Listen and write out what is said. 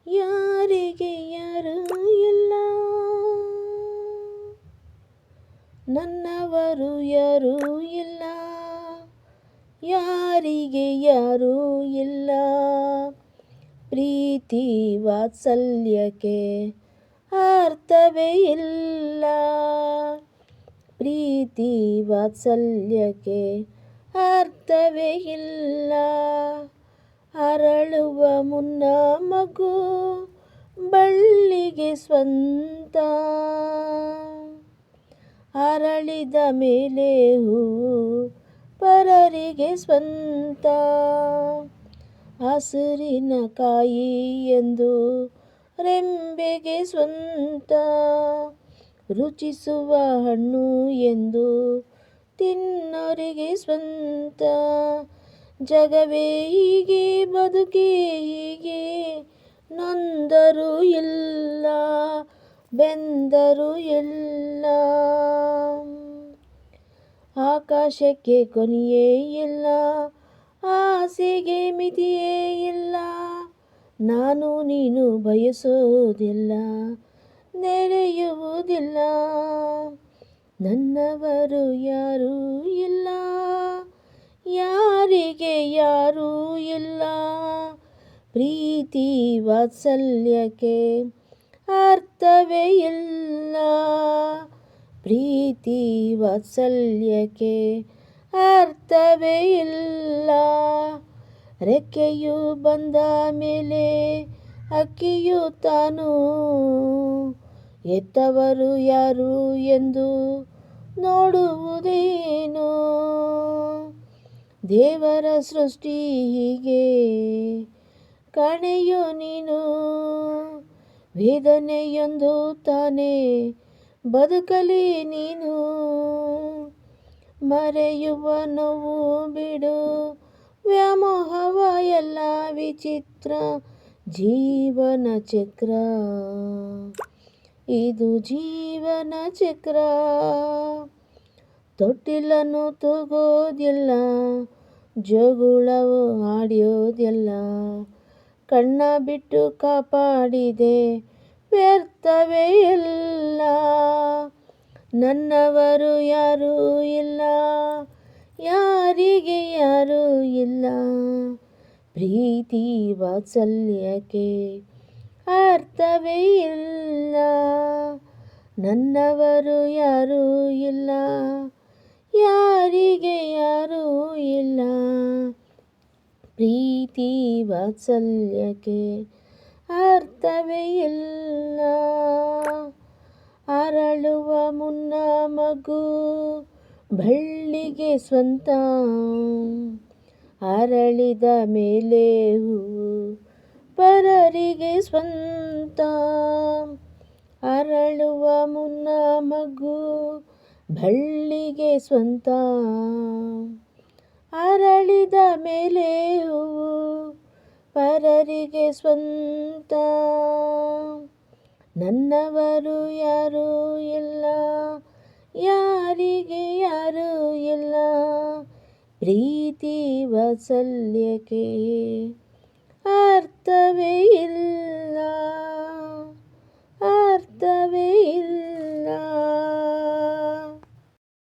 ಯಾರಿಗೆ ಯಾರೂ ಇಲ್ಲ, ನನ್ನವರು ಯಾರೂ ಇಲ್ಲ, ಯಾರಿಗೆ ಯಾರೂ ಇಲ್ಲ. ಪ್ರೀತಿ ವಾತ್ಸಲ್ಯಕ್ಕೆ ಅರ್ಥವೇ ಇಲ್ಲ, ಪ್ರೀತಿ ವಾತ್ಸಲ್ಯಕ್ಕೆ ಅರ್ಥವೇ ಇಲ್ಲ. ಅರಳುವ ಮುನ್ನ ಮಗು ಬಳ್ಳಿಗೆ ಸ್ವಂತ, ಅರಳಿದ ಮೇಲೆ ಹೂವು ಪರರಿಗೆ ಸ್ವಂತ. ಹಸುರಿನ ಕಾಯಿ ಎಂದು ರೆಂಬೆಗೆ ಸ್ವಂತ, ರುಚಿಸುವ ಹಣ್ಣು ಎಂದು ತಿನ್ನೋರಿಗೆ ಸ್ವಂತ. ಜಗವೇ ಹೀಗೆ, ಬದುಕೇ ಹೀಗೆ, ನೊಂದರೂ ಇಲ್ಲ, ಬೆಂದರೂ ಇಲ್ಲ. ಆಕಾಶಕ್ಕೆ ಕೊನೆಯೇ ಇಲ್ಲ, ಆಸೆಗೆ ಮಿತಿಯೇ ಇಲ್ಲ. ನಾನು ನೀನು ಬಯಸೋದಿಲ್ಲ, ನೆರೆಯುವುದಿಲ್ಲ. ನನ್ನವರು ಯಾರೂ ಇಲ್ಲ, ಯಾರಿಗೆ ಯಾರೂ ಇಲ್ಲ. ಪ್ರೀತಿ ವಾತ್ಸಲ್ಯಕ್ಕೆ ಅರ್ಥವೇ ಇಲ್ಲ, ಪ್ರೀತಿ ವಾತ್ಸಲ್ಯಕ್ಕೆ ಅರ್ಥವೇ ಇಲ್ಲ. ರೆಕ್ಕೆಯು ಬಂದ ಮೇಲೆ ಹಕ್ಕಿಯು ತಾನು, ಹೆತ್ತವರು ಯಾರು ಎಂದು ನೋಡುವುದೇನು. ದೇವರ ಸೃಷ್ಟಿ ಹೀಗೆ ಕಾಣೆಯೋ ನೀನು, ವೇದನೆಯೊಂದು ತಾನೇ ಬದುಕಲಿ ನೀನು. ಮರೆಯುವ ನೋವು ಬಿಡು, ವ್ಯಾಮೋಹವ ಎಲ್ಲ ವಿಚಿತ್ರ. ಜೀವನ ಚಕ್ರ ಇದು, ಜೀವನ ಚಕ್ರ. ತೊಟ್ಟಿಲನ್ನು ತೂಗೋದಿಲ್ಲ, ಜೋಗುಳವು ಹಾಡೋದಿಲ್ಲ. ಕಣ್ಣ ಬಿಟ್ಟು ಕಾಪಾಡಿದೆ, ವ್ಯರ್ಥವೇ ಇಲ್ಲ. ನನ್ನವರು ಯಾರೂ ಇಲ್ಲ, ಯಾರಿಗೆ ಯಾರೂ ಇಲ್ಲ. ಪ್ರೀತಿ ವಾತ್ಸಲ್ಯಕ್ಕೆ ಅರ್ಥವೇ ಇಲ್ಲ, ನನ್ನವರು ಯಾರೂ ಇಲ್ಲ, ಯಾರಿಗೆ ಯಾರೂ ಇಲ್ಲ. ಪ್ರೀತಿ ವಾತ್ಸಲ್ಯಕ್ಕೆ ಅರ್ಥವೇ ಇಲ್ಲ. ಅರಳುವ ಮುನ್ನ ಮಗು ಬಳ್ಳಿಗೆ ಸ್ವಂತ, ಅರಳಿದ ಮೇಲೆ ಹೂವು ಪರರಿಗೆ ಸ್ವಂತ. ಅರಳುವ ಮುನ್ನ ಮಗು ಬಳ್ಳಿಗೆ ಸ್ವಂತ, ಅರಳಿದ ಮೇಲೆ ಹೂವು ಪರರಿಗೆ ಸ್ವಂತ. ನನ್ನವರು ಯಾರೂ ಇಲ್ಲ, ಯಾರಿಗೆ ಯಾರೂ ಇಲ್ಲ. ಪ್ರೀತಿ ವಾತ್ಸಲ್ಯಕ್ಕೆ ಅರ್ಥವೇ ಇಲ್ಲ, ಅರ್ಥವೇ